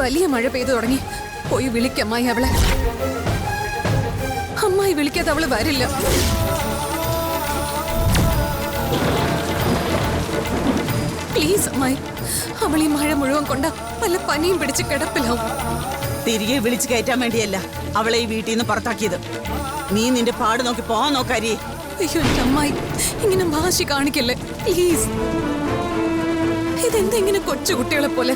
വലിയ മഴ പെയ്തു തുടങ്ങി. പോയി വിളിക്കമ്മായി അവളെ. അമ്മായി വിളിക്കാതെ അവള് വരില്ല. പ്ലീസ് അമ്മായി, അവൾ ഈ മഴ മുഴുവൻ കൊണ്ട വല്ല പനിയും പിടിച്ച് കിടപ്പിലാവും. തിരികെ വിളിച്ചു കയറ്റാൻ വേണ്ടിയല്ല അവളെ ഈ വീട്ടിൽ നിന്ന് പുറത്താക്കിയത്. നീ നിന്റെ പാട് നോക്കി പോവാൻ നോക്കാരിയേ. അയ്യോ എന്റെ അമ്മായി, ഇങ്ങനെ വാശി കാണിക്കല്ലേ പ്ലീസ്. ഇതെന്തെങ്ങനെ കൊച്ചു കുട്ടികളെ പോലെ?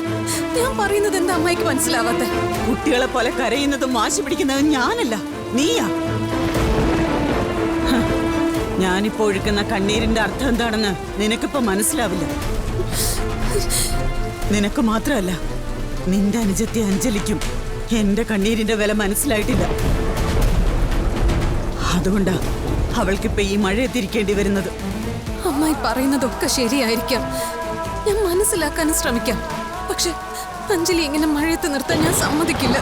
ഞാൻ പറയുന്നത് എന്താ അമ്മായിക്ക് മനസ്സിലാവാത്ത? കുട്ടികളെ പോലെ കരയുന്നതും വാശി പിടിക്കുന്നതും ഞാനല്ല, നീയാ. ഞാനിപ്പോ ഒഴുക്കുന്ന കണ്ണീരിന്റെ അർത്ഥം എന്താണെന്ന് നിനക്കിപ്പോ മനസ്സിലാവില്ല. നിനക്ക് മാത്രമല്ല, നിന്റെ അനുജത്തി അഞ്ജലിക്കും എന്റെ കണ്ണീരിന്റെ വില മനസ്സിലായിട്ടില്ല. അതുകൊണ്ടാ അവൾക്കിപ്പോ ഈ മഴയെത്തിരിക്കേണ്ടി വരുന്നത്. അമ്മായി പറയുന്നതൊക്കെ ശരിയായിരിക്കാം, ഞാൻ മനസ്സിലാക്കാനും ശ്രമിക്കാം. പക്ഷെ അഞ്ജലി ഇങ്ങനെ മഴയത്ത് നിർത്താൻ ഞാൻ സമ്മതിക്കില്ല.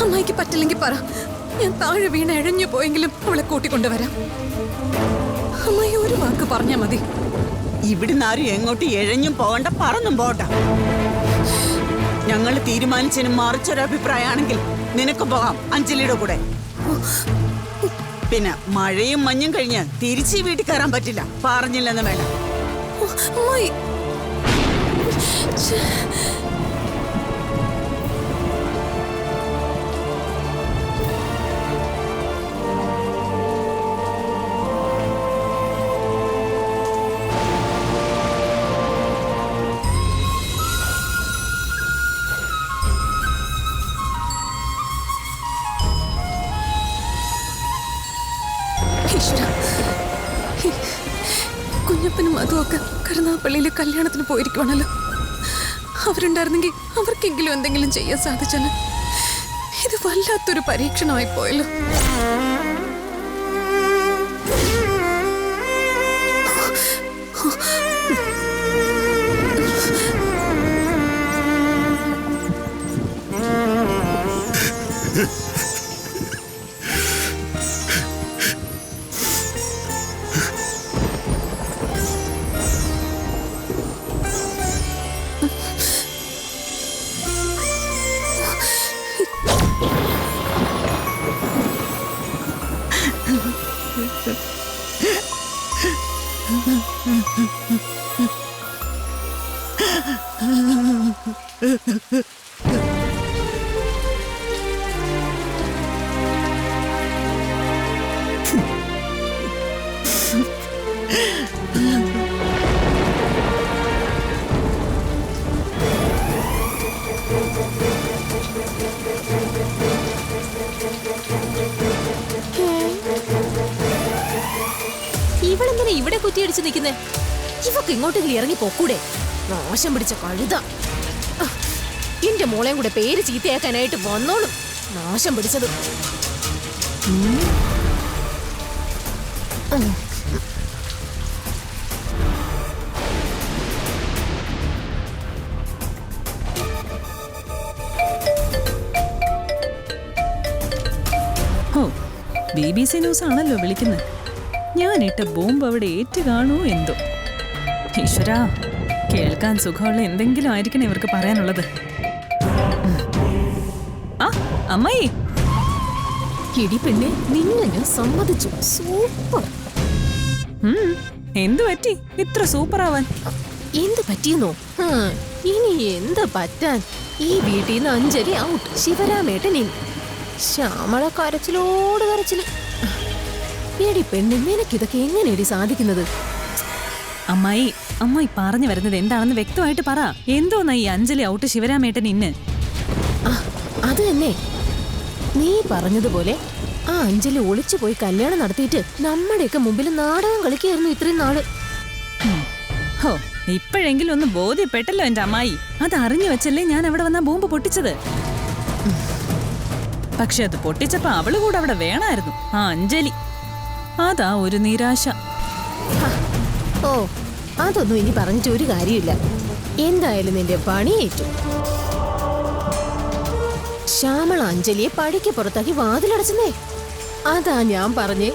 അമ്മായിക്ക് പറ്റില്ലെങ്കിൽ പറ, ഞാൻ താഴെ വീണ് എഴഞ്ഞു പോയെങ്കിലും അവളെ കൂട്ടിക്കൊണ്ടുവരാം. അമ്മായി ഒരു വാക്ക് പറഞ്ഞാ മതി. ഇവിടുന്ന് ആരും എങ്ങോട്ട് എഴഞ്ഞും പോകണ്ട, പറന്നും പോകണ്ട. ഞങ്ങൾ തീരുമാനിച്ചതിന് മറിച്ചൊരഭിപ്രായമാണെങ്കിൽ നിനക്ക് പോകാം അഞ്ജലിയുടെ കൂടെ. പിന്നെ മഴയും മഞ്ഞും കഴിഞ്ഞ് തിരിച്ച് വീട്ടിൽ കയറാൻ പറ്റില്ല, പറഞ്ഞില്ലെന്ന് വേണ്ട. അമ്മായി കുഞ്ഞപ്പനും അതുമൊക്കെ കരുനാഗപ്പള്ളിയിലെ കല്യാണത്തിന് പോയിരിക്കുവാണല്ലോ. അവരുണ്ടായിരുന്നെങ്കിൽ അവർക്കെങ്കിലും എന്തെങ്കിലും ചെയ്യാൻ സാധിച്ചാൽ. ഇത് വല്ലാത്തൊരു പരീക്ഷണമായി പോയല്ലോ. ഇവളെന്തിനാ ഇവിടെ കുറ്റിയടിച്ച് നിൽക്കുന്നേ? ഇവക്ക് ഇങ്ങോട്ടെങ്കിലും ഇറങ്ങി പോക്കൂടെ? നാശം പിടിച്ച കഴുത. എന്റെ മോളെയും കൂടെ പേര് ചീത്തയാക്കാനായിട്ട് വന്നോളും. നാശം പിടിച്ചത്. BBC ന്യൂസ് ആണല്ലോ വിളിക്കുന്നത്. ഞാനിട്ട ബോംബ് അവിടെ ഏറ്റു കാണൂ എന്തോ. ഈശ്വരാ, കേൾക്കാൻ സുഖമുള്ള എന്തെങ്കിലും ആയിരിക്കണം ഇവർക്ക് പറയാനുള്ളത്. ആ അമ്മായി, കിടി പെണ്ണെ, നിന്നെ ഞാൻ സമ്മതിച്ചു. സൂപ്പർ. എന്തു പറ്റി ഇത്ര സൂപ്പർ ആവാൻ? എന്ത് പറ്റിയെന്നോ? ഇനി എന്ത് പറ്റാൻ? ഈ വീട്ടിൽ നിന്ന് അഞ്ജലി ഔട്ട്, ശിവരാമേട്ടൻ ഇൻ. ശ്യാമള കരച്ചിലോട് കരച്ചില്. എടി പെണ്ണെ, നിനക്കിതൊക്കെ എങ്ങനെയടി സാധിക്കുന്നത്? അമ്മായി, അമ്മായി പറഞ്ഞു വരുന്നത് എന്താണെന്ന് വ്യക്തമായിട്ട് പറ. എന്തോന്നാ ഈ അഞ്ജലി ഔട്ട്, ശിവരാമേട്ടൻ ഇന്ന്? അത് തന്നെ, നീ പറഞ്ഞതുപോലെ ആ അഞ്ജലി ഒളിച്ചു പോയി കല്യാണം നടത്തിയിട്ട് നമ്മുടെയൊക്കെ മുമ്പിൽ നാടകം കളിക്കായിരുന്നു ഇത്രയും നാള്. ഹോ, ഇപ്പോഴെങ്കിലും ഒന്ന് ബോധ്യപ്പെട്ടല്ലോ എന്റെ അമ്മായി. അത് അറിഞ്ഞു വെച്ചല്ലേ ഞാൻ അവിടെ വന്ന ബോംബ് പൊട്ടിച്ചത്. പക്ഷെ അത് പൊട്ടിച്ചപ്പോ അവള് കൂടെ അവിടെ വേണമായിരുന്നു, ആ അഞ്ജലി. അതാ ഒരു നിരാശ. ഓ, അതൊന്നും ഇനി പറഞ്ഞിട്ട് ഒരു കാര്യമില്ല. എന്തായാലും നിന്റെ പണിയേറ്റു. ശ്യാമള അഞ്ജലിയെ പടിക്ക് പുറത്താക്കി വാതിലടച്ചെന്നേ. അതാ ഞാൻ പറഞ്ഞേ,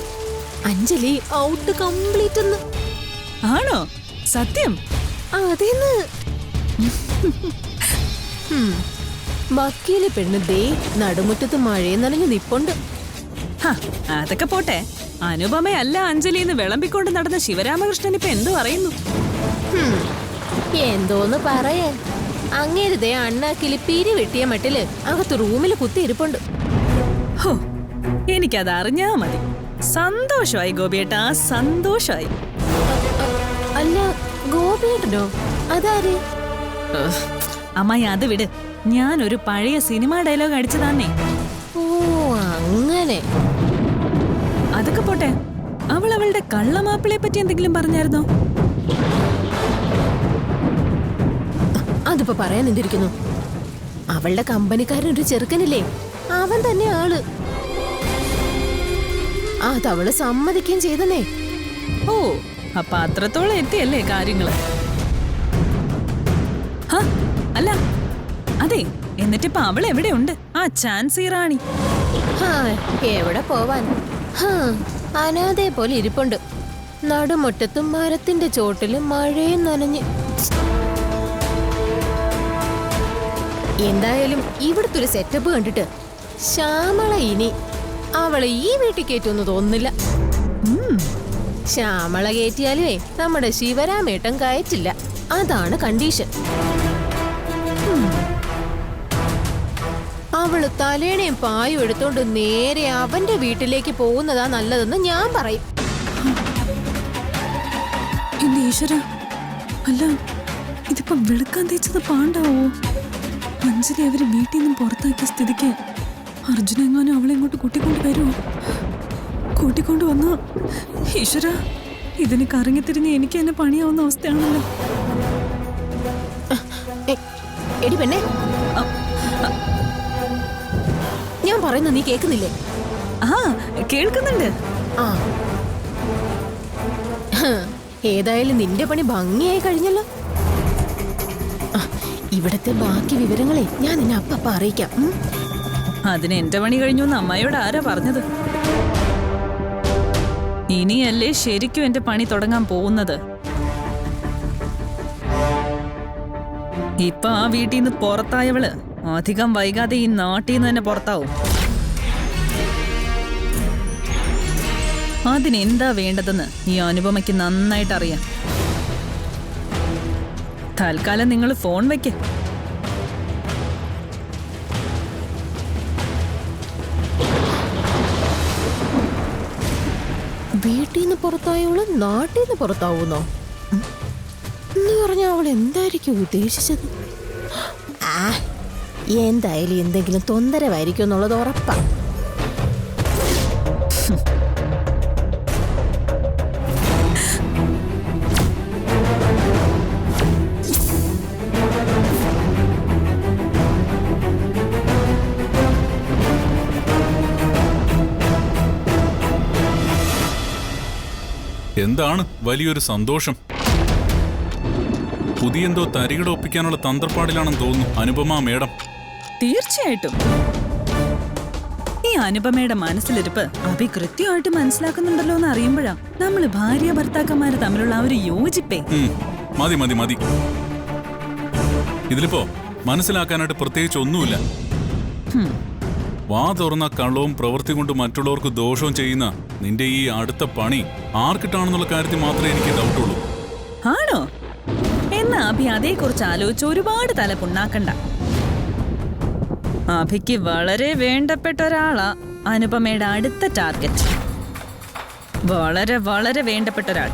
അഞ്ജലി ഔട്ട് കംപ്ലീറ്റ് എന്ന്. ആണോ? സത്യം? അതേന്ന്. വക്കീല് പെണ്ണ് ദേ നടുമുറ്റത്ത് മഴയും നനഞ്ഞു നിപ്പുണ്ട്. ഹ, അതൊക്കെ പോട്ടെ. അനുപമയല്ല അഞ്ജലിന്ന് വിളമ്പിക്കൊണ്ട് നടന്ന ശിവരാമകൃഷ്ണൻ ഇപ്പൊ എന്തു പറയുന്നു? ഹും, എന്തോന്ന് പറയാൻ. അങ്ങേരുതേ അണ്ണാക്കില് പിരി വെട്ടിയ മട്ടില് അകത്ത് റൂമിൽ കുത്തി ഇരിപ്പുണ്ട്. ഹോ, എനിക്കത് അറിഞ്ഞാ മതി. സന്തോഷമായി ഗോപിയേട്ടാ, സന്തോഷമായി. അല്ല, ഗോപിയേട്ടനോ? അതാര്? അമ്മായി അത് വിട്. ഞാനൊരു പഴയ സിനിമാ ഡയലോഗ് അടിച്ചതാന്നേ. ഓ, അങ്ങനെ. അതൊക്കെ പോട്ടെ. അവളുടെ കള്ളമാപ്പിളയെ പറ്റി എന്തെങ്കിലും പറഞ്ഞായിരുന്നോ? അതിപ്പോ പറയാൻ എന്തിരിക്കുന്നു. അവളുടെ കമ്പനിക്കാരൻ ഒരു ചെറുക്കനില്ലേ, അവൻ തന്നെ ആള്. അതവള് സമ്മതിക്കുകയും ചെയ്തെന്നേ. ഓ, അപ്പൊ അത്രത്തോളം എത്തിയല്ലേ കാര്യങ്ങള്? ഹ, അല്ല അതെ, എന്നിട്ടിപ്പോ അവൾ എവിടെയുണ്ട്? ആ ചാൻസി റാണി. ഹാ, എവിടെ പോവാൻ? അനാഥയെ പോലെ ഇരിപ്പുണ്ട് നടുമുറ്റത്തും മരത്തിന്റെ ചോട്ടിലും മഴയും നനഞ്ഞ്. എന്തായാലും ഇവിടുത്തെ ഒരു സെറ്റപ്പ് കണ്ടിട്ട് ശ്യാമള ഇനി അവളെ ഈ വീട്ടിൽ കയറ്റൊന്നും തോന്നുന്നില്ല. ശ്യാമള കയറ്റിയാലേ നമ്മുടെ ശിവരാമേട്ടൻ കയറ്റില്ല. അതാണ് കണ്ടീഷൻ. അവള് തലേണയും പായും എടുത്തോണ്ട് നേരെ അവന്റെ വീട്ടിലേക്ക് പോകുന്നതാ നല്ലതെന്ന് ഞാൻ പറയും. എന്റെ ഈശ്വര, അല്ല ഇതിപ്പോ വെളുക്കാൻ തേച്ചത് പാണ്ടാവോ? അഞ്ജലി അവര് വീട്ടിൽ നിന്നും പുറത്താക്കിയ സ്ഥിതിക്ക് അർജുന എങ്ങാനും അവളെ ഇങ്ങോട്ട് കൂട്ടിക്കൊണ്ട് വരുമോ? കൂട്ടിക്കൊണ്ട് വന്നോ? ഈശ്വര, ഇതിന് കറങ്ങിത്തിരിഞ്ഞ് എനിക്ക് തന്നെ പണിയാവുന്ന അവസ്ഥയാണല്ലോ. എടി പെണ്ണെ, ഞാൻ പറയുന്ന നീ കേക്കുന്നില്ലേ? ആ, കേൾക്കുന്നുണ്ട്. ആ, ഏതായാലും നിന്റെ പണി ഭംഗിയായി കഴിഞ്ഞല്ലോ. ഇവിടത്തെ ബാക്കി വിവരങ്ങളെ ഞാൻ നിന്നെ അപ്പ അറിയിക്കാം. അതിന് എന്റെ പണി കഴിഞ്ഞു എന്ന് അമ്മായിയോട് ആരാ പറഞ്ഞത്? ഇനിയല്ലേ ശരിക്കും എന്റെ പണി തുടങ്ങാൻ പോകുന്നത്. ഇപ്പൊ ആ വീട്ടിൽ നിന്ന് പുറത്തായവള് അധികം വൈകാതെ ഈ നാട്ടിൽ നിന്ന് തന്നെ പുറത്താവും. അതിനെന്താ വേണ്ടതെന്ന് ഈ അനുപമയ്ക്ക് നന്നായിട്ട് അറിയാം. തൽക്കാലം നിങ്ങൾ ഫോൺ വെക്ക്. വീട്ടിൽ നിന്ന് പുറത്തായവള് നാട്ടിൽ നിന്ന് പുറത്താവുന്നോ എന്ന് പറഞ്ഞ അവൾ എന്തായിരിക്കും ഉദ്ദേശിച്ചത്? എന്തായാലും എന്തെങ്കിലും തൊന്തരവായിരിക്കും എന്നുള്ളത് ഉറപ്പാ. എന്താണ് വലിയൊരു സന്തോഷം? പുതിയെന്തോ തരികിട ഒപ്പിക്കാനുള്ള തന്ത്രപ്പാടിലാണെന്ന് തോന്നുന്നു അനുപമ മേഡം. തീർച്ചയായിട്ടും ഈ അനുപമയുടെ മനസ്സിലിരിപ്പ് അഭി കൃത്യമായിട്ട് മനസ്സിലാക്കുന്നുണ്ടല്ലോ എന്ന് അറിയുമ്പോഴാ നമ്മള് ഭാര്യ ഭർത്താക്കന്മാര് തമ്മിലുള്ള ആ ഒരു യോജിപ്പേ. മതി മതി മതി. ഇതിലിപ്പോ മനസ്സിലാക്കാനായിട്ട് പ്രത്യേകിച്ച് ഒന്നുമില്ല. വാ തുറന്ന കള്ളവും പ്രവൃത്തി കൊണ്ട് മറ്റുള്ളവർക്ക് ദോഷവും ചെയ്യുന്ന നിന്റെ ഈ അടുത്ത പണി ആർക്കിട്ടാണെന്നുള്ള കാര്യത്തിൽ മാത്രമേ എനിക്ക് ഡൗട്ടുള്ളൂ. ആണോ? എന്നാ അഭി അതേക്കുറിച്ച് ആലോചിച്ച് ഒരുപാട് തല പുണ്ണാക്കണ്ട. അഭിക്ക് വളരെ വേണ്ടപ്പെട്ട ഒരാളാ അനുപമയുടെ അടുത്ത ടാർഗറ്റ്. വളരെ വളരെ വേണ്ടപ്പെട്ട ഒരാൾ.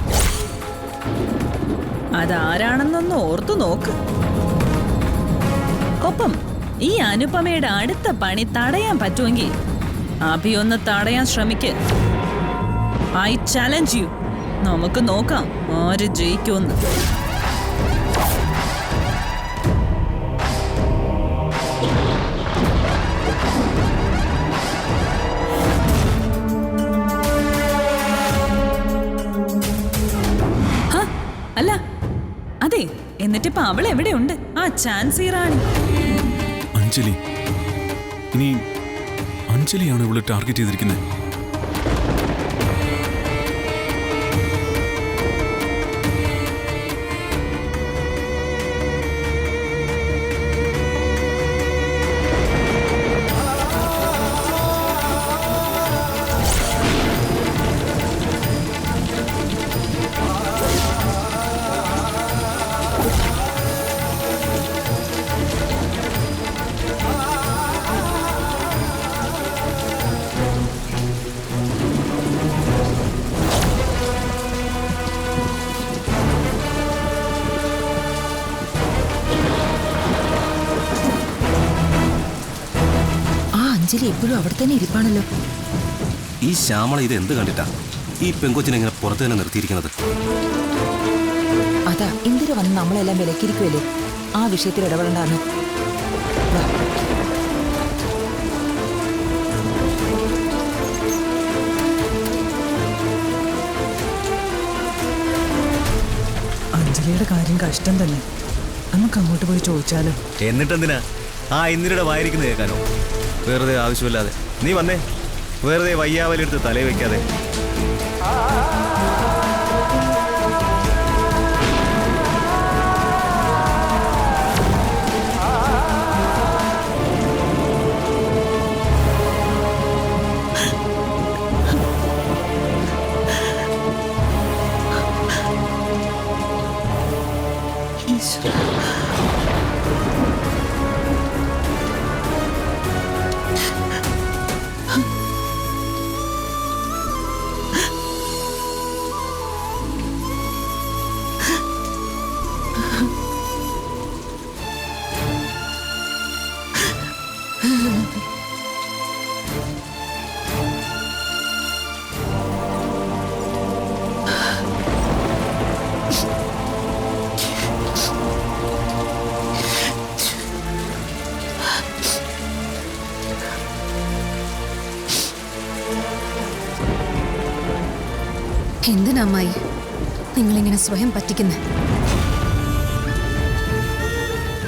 അതാരാണെന്നൊന്ന് ഓർത്തു നോക്ക്. ഒപ്പം ഈ അനുപമയുടെ അടുത്ത പണി തടയാൻ പറ്റുമെങ്കിൽ അഭി ഒന്ന് തടയാൻ ശ്രമിക്ക്. I challenge you. നമുക്ക് നോക്കാം ആര് ജയിക്കുമെന്ന്. അല്ല അതെ, എന്നിട്ടിപ്പോ അവൾ എവിടെയുണ്ട്? ആ ചാൻസി റാണി. അഞ്ജലി. ഇനി അഞ്ജലിയാണ് ഇവള് ടാർഗറ്റ് ചെയ്തിരിക്കുന്നത്. അഞ്ജലി ഇപ്പോഴും അവിടെ തന്നെ ഇരിപ്പാണല്ലോ. ഈ ശ്യാമള ഇത് എന്ത് കണ്ടിട്ടാ ഈ പെങ്കൊച്ചിനെ ഇങ്ങനെ പുറത്ത് തന്നെ നിർത്തിയിരിക്കുന്നത്? അതാ ഇന്ദിര വന്ന് നമ്മളെല്ലാം വിലക്കിരിക്കുമല്ലേ, ആ വിഷയത്തിൽ ഇടപെടണ്ടാന്ന്. അഞ്ജലിയുടെ കാര്യം കഷ്ടം തന്നെ. നമുക്ക് അങ്ങോട്ട് പോയി ചോദിച്ചാലോ? എന്നിട്ടെന്തിനാ ആ ഇന്ദിരയുടെ വായിരിക്കുന്നത് കേൾക്കാനോ? വെറുതെ ആവശ്യമില്ലാതെ നീ വന്നേ, വെറുതെ വയ്യാവലെടുത്ത് തലയിൽ വയ്ക്കാതെ. എന്തിനാ അമ്മായി നിങ്ങളിങ്ങനെ സ്വയം പറ്റിക്കുന്നേ?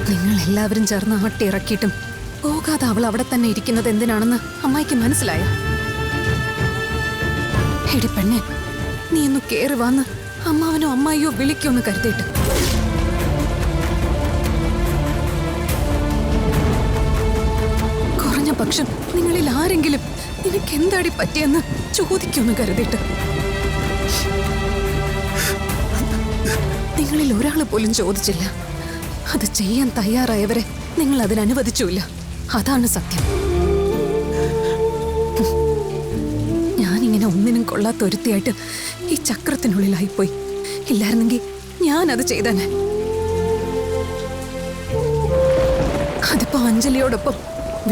നിങ്ങൾ എല്ലാവരും ചേർന്ന് ആട്ടിയിറക്കിയിട്ടും പോകാതെ അവൾ അവിടെ തന്നെ ഇരിക്കുന്നത് എന്തിനാണെന്ന് അമ്മായിക്ക് മനസ്സിലായോ? എടി പെണ്ണെ, നീ ഒന്ന് കേറി വന്ന് അമ്മാവനോ അമ്മായിയോ വിളിക്കുമെന്ന് കരുതിയിട്ട്. കുറഞ്ഞ പക്ഷം നിങ്ങളിൽ ആരെങ്കിലും നിനക്ക് എന്താടി പറ്റിയെന്ന് ചോദിക്കുമെന്ന് കരുതിയിട്ട്. നിങ്ങളിൽ ഒരാൾ പോലും ചോദിച്ചില്ല. അത് ചെയ്യാൻ തയ്യാറായവരെ നിങ്ങൾ അതിനനുവദിച്ചില്ല. അതാണ് സത്യം. ഞാനിങ്ങനെ ഒന്നിനും കൊള്ളാത്ത ഒരുത്തിയായിട്ട് ഈ ചക്രത്തിനുള്ളിലായിപ്പോയി. ഇല്ലായിരുന്നെങ്കിൽ ഞാനത് ചെയ്തേനെ. അതിപ്പോ അഞ്ജലിയോടൊപ്പം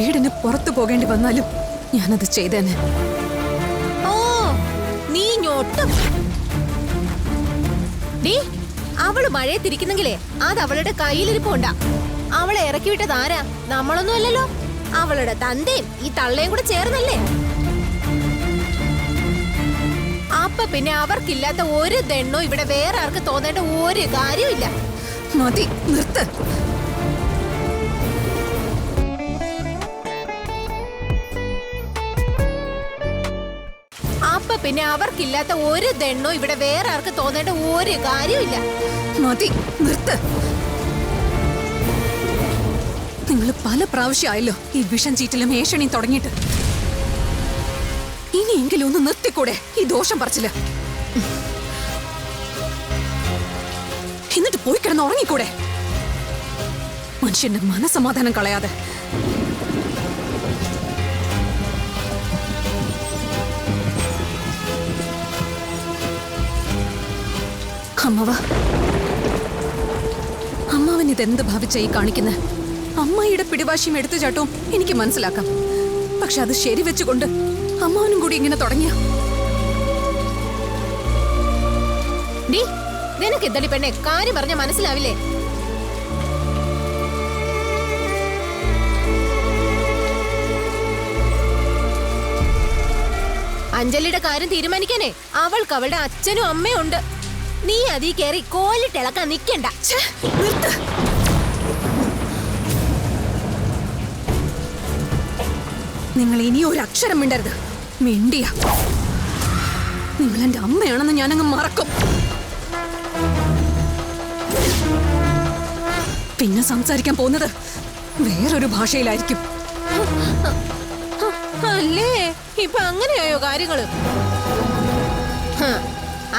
വീടിന് പുറത്തു പോകേണ്ടി വന്നാലും ഞാനത് ചെയ്തേനെ. ഓ, നീ ഞൊട്ടും. അവള് മഴയത്തിരിക്കുന്നെങ്കിലേ അത് അവളുടെ കയ്യിലിരിപ്പുണ്ടാ. അവളെ ഇറക്കി വിട്ടത് ആരാ? നമ്മളൊന്നും അല്ലല്ലോ. അവളുടെ തന്തയും ഈ തള്ളയും കൂടെ ചേർന്നല്ലേ. അപ്പൊ പിന്നെ അവർക്കില്ലാത്ത ഒരു ദണ്ണോ ഇവിടെ വേറെ ആർക്ക് തോന്നേണ്ട ഒരു കാര്യമില്ല. മതി, നിർത്ത്. അപ്പൊ പിന്നെ അവർക്കില്ലാത്ത ഒരു ദണ്ണോ ഇവിടെ വേറെ ആർക്ക് തോന്നേണ്ട ഒരു കാര്യമില്ല. മതി, നിർത്ത്. നിങ്ങൾ പല പ്രാവശ്യമായല്ലോ ഈ വിഷം ചീറ്റിലും ഏഷണിയും തുടങ്ങിയിട്ട്. ഇനിയെങ്കിലും ഒന്ന് നിർത്തിക്കൂടെ ഈ ദോഷം പറച്ചില്ല? എന്നിട്ട് പോയി കിടന്ന് ഉറങ്ങിക്കൂടെ? മനുഷ്യന്റെ മനസമാധാനം കളയാതെ. അമ്മാവൻ ഇതെന്ത് ഭാവിച്ച ഈ കാണിക്കുന്നത്? അമ്മായിയുടെ പിടിവാശിയും എടുത്തുചാട്ടവും എനിക്ക് മനസ്സിലാക്കാം. പക്ഷെ അത് ശരിവെച്ചുകൊണ്ട് അമ്മാവനും കൂടി ഇങ്ങനെ തുടങ്ങിയ നിനക്ക് എന്തടി പെണ്ണെ കാര്യം പറഞ്ഞ മനസ്സിലാവില്ലേ? അഞ്ജലിയുടെ കാര്യം തീരുമാനിക്കാനേ അവൾക്ക് അവളുടെ അച്ഛനും അമ്മയും ഉണ്ട്. നീ അതീ കയറി കോലിട്ടിളക്കാൻ നിക്കണ്ട. നിങ്ങൾ ഇനി ഒരു അക്ഷരം മിണ്ടരുത്. മിണ്ടിയ നിങ്ങൾ എന്റെ അമ്മയാണെന്ന് ഞാനങ്ങ് മറക്കും. പിന്നെ സംസാരിക്കാൻ പോകുന്നത് വേറൊരു ഭാഷയിലായിരിക്കും. അല്ലേ? ഇപ്പൊ അങ്ങനെയായോ കാര്യങ്ങള്?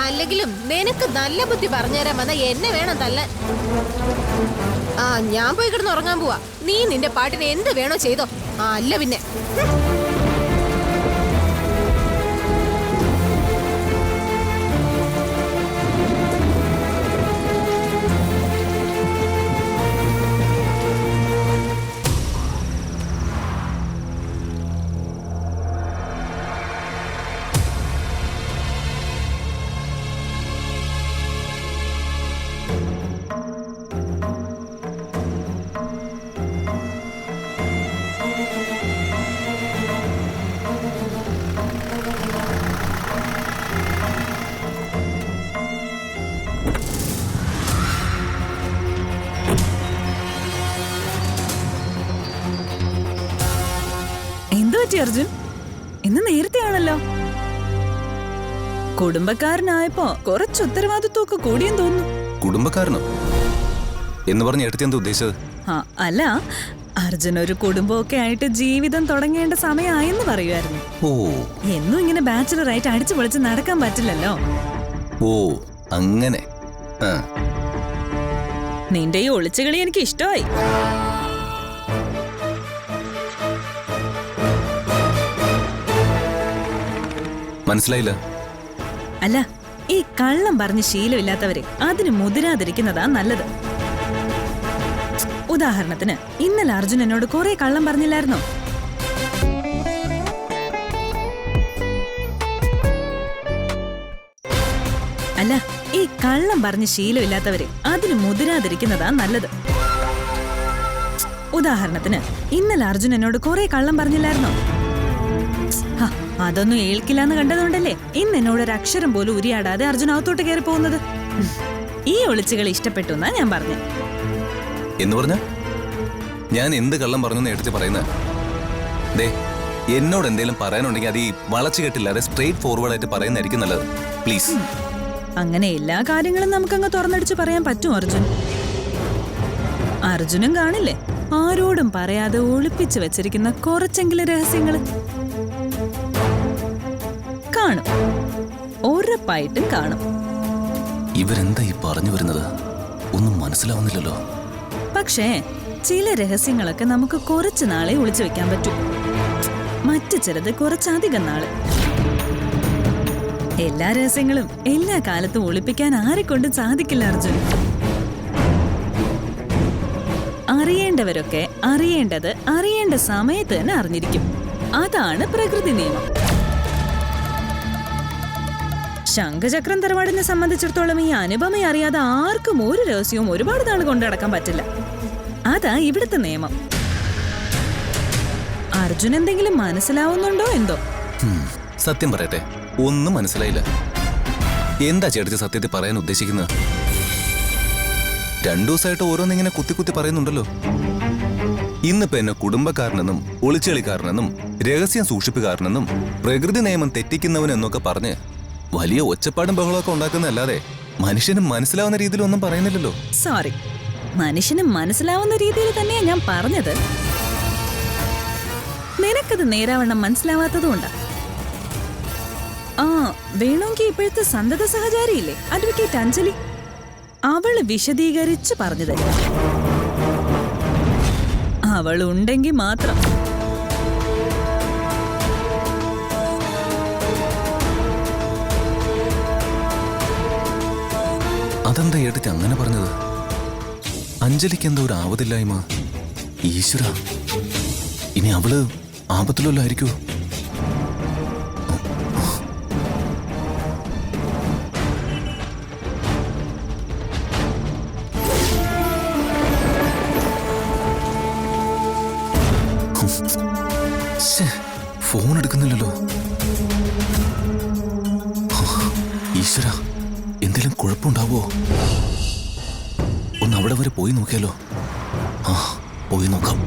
അല്ലെങ്കിലും നിനക്ക് നല്ല ബുദ്ധി പറഞ്ഞുതരാൻ വന്ന എന്നെ വേണം തല്ലാൻ. ഞാൻ പോയി കിടന്ന് ഉറങ്ങാൻ പോവാ. നീ നിന്റെ പാട്ടിന് എന്ത് വേണോ ചെയ്തോ. അല്ല പിന്നെ എന്തു പറ്റി അർജുൻ? ഇന്ന് നേരത്തെ ആണല്ലോ. കുടുംബക്കാരനായപ്പോ കുറച്ച് ഉത്തരവാദിത്വമൊക്കെ കൂടിയെന്ന് തോന്നുന്നു. കുടുംബക്കാരനോ എന്ന് പറഞ്ഞ എടുത്ത് എന്താ ഉദ്ദേശിച്ചത്? അല്ല, അർജുൻ ഒരു കുടുംബമൊക്കെ ആയിട്ട് ജീവിതം തുടങ്ങേണ്ട സമയമായെന്ന് പറയുമായിരുന്നു. ഓ, എന്നും ഇങ്ങനെ ബാച്ചിലർ ആയിട്ട് അടിച്ചു പൊളിച്ച് നടക്കാൻ പറ്റില്ലല്ലോ. ഓ അങ്ങനെ. നിന്റെ ഈ ഒളിച്ചുകളി എനിക്ക് ഇഷ്ടമായി. മനസ്സിലായില്ല. അല്ല, ഈ കള്ളം പറഞ്ഞ് ശീലമില്ലാത്തവരെ അതിന് മുതിരാതിരിക്കുന്നതാ നല്ലത്. ഉദാഹരണത്തിന് ഇന്നലെ അർജുൻ എന്നോട് കുറെ കള്ളം പറഞ്ഞില്ലായിരുന്നോ? അല്ല, ഈ കള്ളം പറഞ്ഞ് ശീലമില്ലാത്തവരെ അതിന് മുതിരാതിരിക്കുന്നതാ നല്ലത്. ഉദാഹരണത്തിന് ഇന്നലെ അർജുൻ എന്നോട് കുറെ കള്ളം പറഞ്ഞില്ലായിരുന്നോ? അതൊന്നും ഏൽക്കില്ലാന്ന് കണ്ടതുകൊണ്ടല്ലേ ഇന്ന് എന്നോട് ഒരു അക്ഷരം പോലും ഉരിയാടാതെ അർജുൻ അകത്തോട്ട് കയറി പോകുന്നത്. ഈ ഒളിച്ചുകൾ ഇഷ്ടപ്പെട്ടു എന്നാ ഞാൻ പറഞ്ഞു. എന്ന് പറഞ്ഞ ഞാൻ എന്ത് കള്ളം പറഞ്ഞു എടുത്ത് പറയുന്നത്? ദേ, എന്നോട് എന്തെങ്കിലും പറയാനുണ്ടെങ്കിൽ അത് ഈ വളച്ചു കെട്ടില്ലാതെ സ്ട്രെയിറ്റ് ഫോർവേഡ് ആയിട്ട് പറയുന്നതായിരിക്കും നല്ലത്. പ്ലീസ്. അങ്ങനെ എല്ലാ കാര്യങ്ങളും നമുക്കങ്ങ് തുറന്നടിച്ച് പറയാൻ പറ്റും അർജുൻ? അർജുനും കാണില്ലേ ആരോടും പറയാതെ ഒളിപ്പിച്ചു വെച്ചിരിക്കുന്ന കുറച്ചെങ്കിലും രഹസ്യങ്ങള്? കാണും, ഉറപ്പായിട്ടും കാണും. ഇവരെന്താ ഈ പറഞ്ഞു വരുന്നത്? ഒന്നും മനസ്സിലാവുന്നില്ലല്ലോ. പക്ഷേ ചില രഹസ്യങ്ങളൊക്കെ നമുക്ക് കുറച്ചു നാളെ ഒളിച്ചു വെക്കാൻ പറ്റും, മറ്റു ചിലത് കുറച്ചധികം നാള്. എല്ലാ രഹസ്യങ്ങളും എല്ലാ കാലത്തും ഒളിപ്പിക്കാൻ ആരെക്കൊണ്ടും സാധിക്കില്ല അർജുൻ. അറിയേണ്ടവരൊക്കെ അറിയേണ്ടത് അറിയേണ്ട സമയത്ത് തന്നെ അറിഞ്ഞിരിക്കും. അതാണ് പ്രകൃതി നിയമം. ശംഖചക്രം തറവാടിനെ സംബന്ധിച്ചിടത്തോളം ഈ അനുപമ അറിയാതെ ആർക്കും ഒരു രഹസ്യവും ഒരുപാട് നാൾ കൊണ്ടു നടക്കാൻ പറ്റില്ല. അതാ ഇവിടുത്തെ നിയമം. അർജുൻ എന്തെങ്കിലും മനസ്സിലാവുന്നുണ്ടോ എന്തോ? സത്യം പറയട്ടെ, ഒന്നും മനസ്സിലായില്ല. എന്താ ചേട്ടത്തി സത്യത്തിൽ പറയാൻ ഉദ്ദേശിക്കുന്നത്? 2 ദിവസമായിട്ട് ഓരോന്നിങ്ങനെ കുത്തി പറയുന്നുണ്ടല്ലോ. ഇന്നിപ്പോ എന്നെ കുടുംബക്കാരനെന്നും ഒളിച്ചെളിക്കാരനെന്നും രഹസ്യം സൂക്ഷിപ്പുകാരനെന്നും പ്രകൃതി നിയമം തെറ്റിക്കുന്നവനെന്നൊക്കെ പറഞ്ഞ് വലിയ ഒച്ചപ്പാടും ബഹളമൊക്കെ ഉണ്ടാക്കുന്നതല്ലാതെ മനുഷ്യന് മനസ്സിലാവുന്ന രീതിയിലൊന്നും പറയുന്നില്ലല്ലോ. സോറി, മനുഷ്യന് മനസ്സിലാവുന്ന രീതിയിൽ തന്നെയാ ഞാൻ പറഞ്ഞത്. നിനക്കത് നേരാവണ്ണം മനസ്സിലാവാത്തതുകൊണ്ടാ. വേണമെങ്കിൽ ഇപ്പോഴത്തെ സന്തത സഹചാരിയില്ലേ അഡ്വക്കേറ്റ് അഞ്ജലി, അവള് വിശദീകരിച്ച് പറഞ്ഞു തരും. അവളുണ്ടെങ്കിൽ മാത്രം. അതെന്താ എടുത്ത് അങ്ങനെ പറഞ്ഞത്? അഞ്ജലിക്ക് എന്താ ഒരു ആവതില്ലായ്മ? ഈശ്വര, ഇനി അവള് ആപത്തിലല്ലോ ആയിരിക്കൂ. ഫോൺ എടുക്കുന്നില്ലല്ലോ. ഈശ്വര, എന്തെങ്കിലും കുഴപ്പമുണ്ടാവോ? ഒന്ന് അവിടെ വരെ പോയി നോക്കിയാലോ? പോയി നോക്കാം.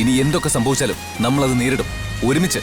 ഇനി എന്തൊക്കെ സംഭവിച്ചാലും നമ്മളത് നേരിടും, ഒരുമിച്ച്.